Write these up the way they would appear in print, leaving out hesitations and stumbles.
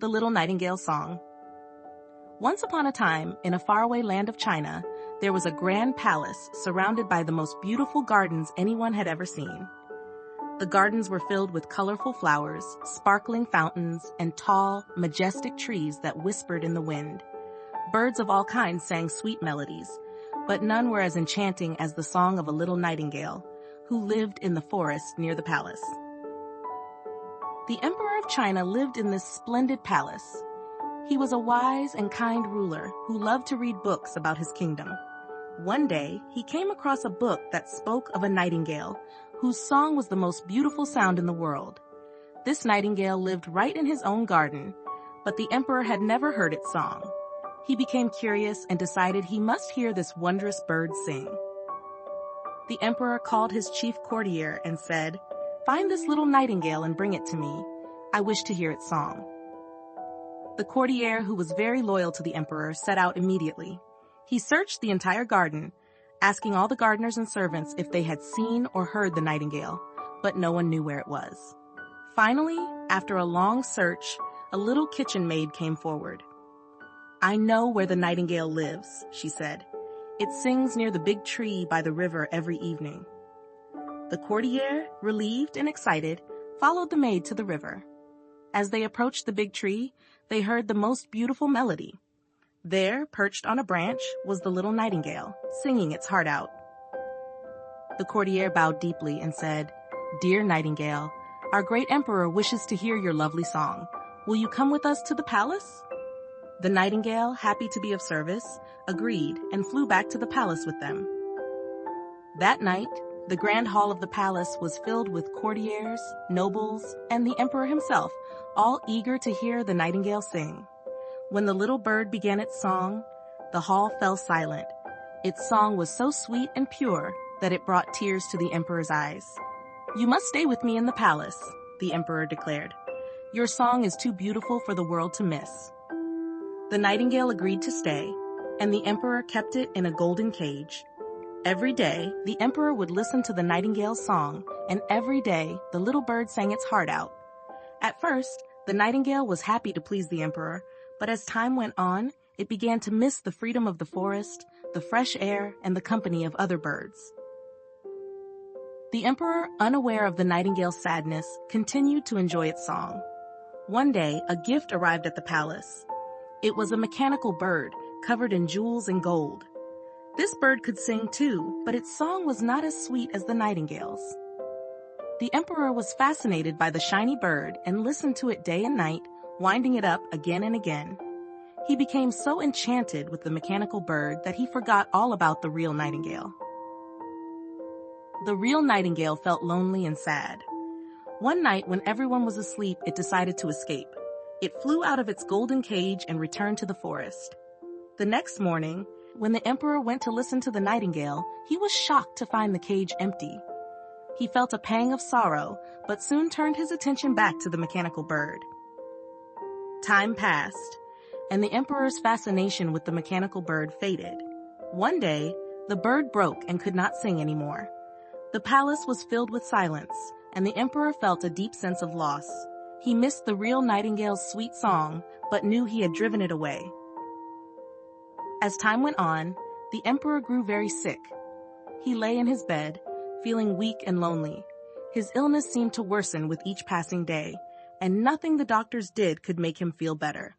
The Little Nightingale Song. Once upon a time, in a faraway land of China, there was a grand palace surrounded by the most beautiful gardens anyone had ever seen. The gardens were filled with colorful flowers, sparkling fountains, and tall, majestic trees that whispered in the wind. Birds of all kinds sang sweet melodies, but none were as enchanting as the song of a little nightingale, who lived in the forest near the palace. The Emperor of China lived in this splendid palace. He was a wise and kind ruler who loved to read books about his kingdom. One day, he came across a book that spoke of a nightingale whose song was the most beautiful sound in the world. This nightingale lived right in his own garden, but the emperor had never heard its song. He became curious and decided he must hear this wondrous bird sing. The emperor called his chief courtier and said, "Find this little nightingale and bring it to me. I wish to hear its song." The courtier, who was very loyal to the emperor, set out immediately. He searched the entire garden, asking all the gardeners and servants if they had seen or heard the nightingale, but no one knew where it was. Finally, after a long search, a little kitchen maid came forward. "I know where the nightingale lives," she said. "It sings near the big tree by the river every evening." The courtier, relieved and excited, followed the maid to the river. As they approached the big tree, they heard the most beautiful melody. There, perched on a branch, was the little nightingale, singing its heart out. The courtier bowed deeply and said, "Dear nightingale, our great emperor wishes to hear your lovely song. Will you come with us to the palace?" The nightingale, happy to be of service, agreed and flew back to the palace with them. That night, the grand hall of the palace was filled with courtiers, nobles, and the emperor himself, all eager to hear the nightingale sing. When the little bird began its song, the hall fell silent. Its song was so sweet and pure that it brought tears to the emperor's eyes. "You must stay with me in the palace," the emperor declared. "Your song is too beautiful for the world to miss." The nightingale agreed to stay, and the emperor kept it in a golden cage. Every day, the emperor would listen to the nightingale's song, and every day, the little bird sang its heart out. At first, the nightingale was happy to please the emperor, but as time went on, it began to miss the freedom of the forest, the fresh air, and the company of other birds. The emperor, unaware of the nightingale's sadness, continued to enjoy its song. One day, a gift arrived at the palace. It was a mechanical bird, covered in jewels and gold. This bird could sing too, but its song was not as sweet as the nightingale's. The emperor was fascinated by the shiny bird and listened to it day and night, winding it up again and again. He became so enchanted with the mechanical bird that he forgot all about the real nightingale. The real nightingale felt lonely and sad. One night when everyone was asleep, it decided to escape. It flew out of its golden cage and returned to the forest. The next morning, when the emperor went to listen to the nightingale, he was shocked to find the cage empty. He felt a pang of sorrow, but soon turned his attention back to the mechanical bird. Time passed, and the emperor's fascination with the mechanical bird faded. One day, the bird broke and could not sing anymore. The palace was filled with silence, and the emperor felt a deep sense of loss. He missed the real nightingale's sweet song, but knew he had driven it away. As time went on, the emperor grew very sick. He lay in his bed, feeling weak and lonely. His illness seemed to worsen with each passing day, and nothing the doctors did could make him feel better.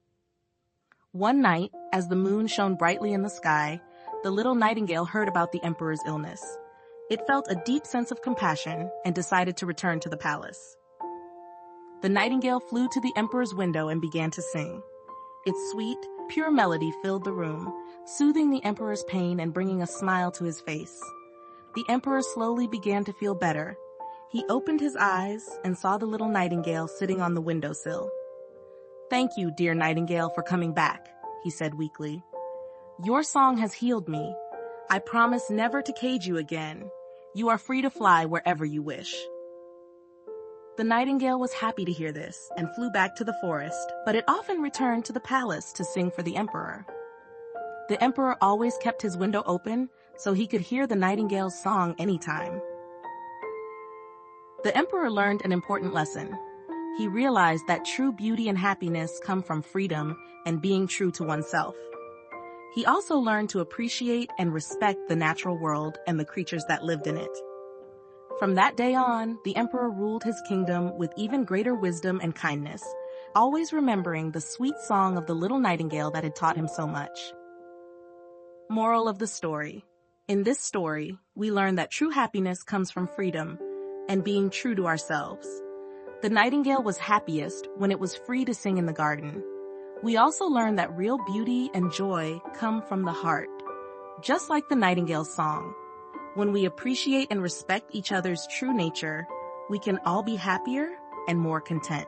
One night, as the moon shone brightly in the sky, the little nightingale heard about the emperor's illness. It felt a deep sense of compassion and decided to return to the palace. The nightingale flew to the emperor's window and began to sing. Its sweet, pure melody filled the room, soothing the emperor's pain and bringing a smile to his face. The emperor slowly began to feel better. He opened his eyes and saw the little nightingale sitting on the windowsill. "Thank you, dear nightingale, for coming back," he said weakly. "Your song has healed me. I promise never to cage you again. You are free to fly wherever you wish." The nightingale was happy to hear this and flew back to the forest, but it often returned to the palace to sing for the emperor. The emperor always kept his window open so he could hear the nightingale's song anytime. The emperor learned an important lesson. he realized that true beauty and happiness come from freedom and being true to oneself. He also learned to appreciate and respect the natural world and the creatures that lived in it. From that day on, the emperor ruled his kingdom with even greater wisdom and kindness, always remembering the sweet song of the little nightingale that had taught him so much. Moral of the story. In this story, we learn that true happiness comes from freedom and being true to ourselves. The nightingale was happiest when it was free to sing in the garden. We also learn that real beauty and joy come from the heart, just like the nightingale's song. When we appreciate and respect each other's true nature, we can all be happier and more content.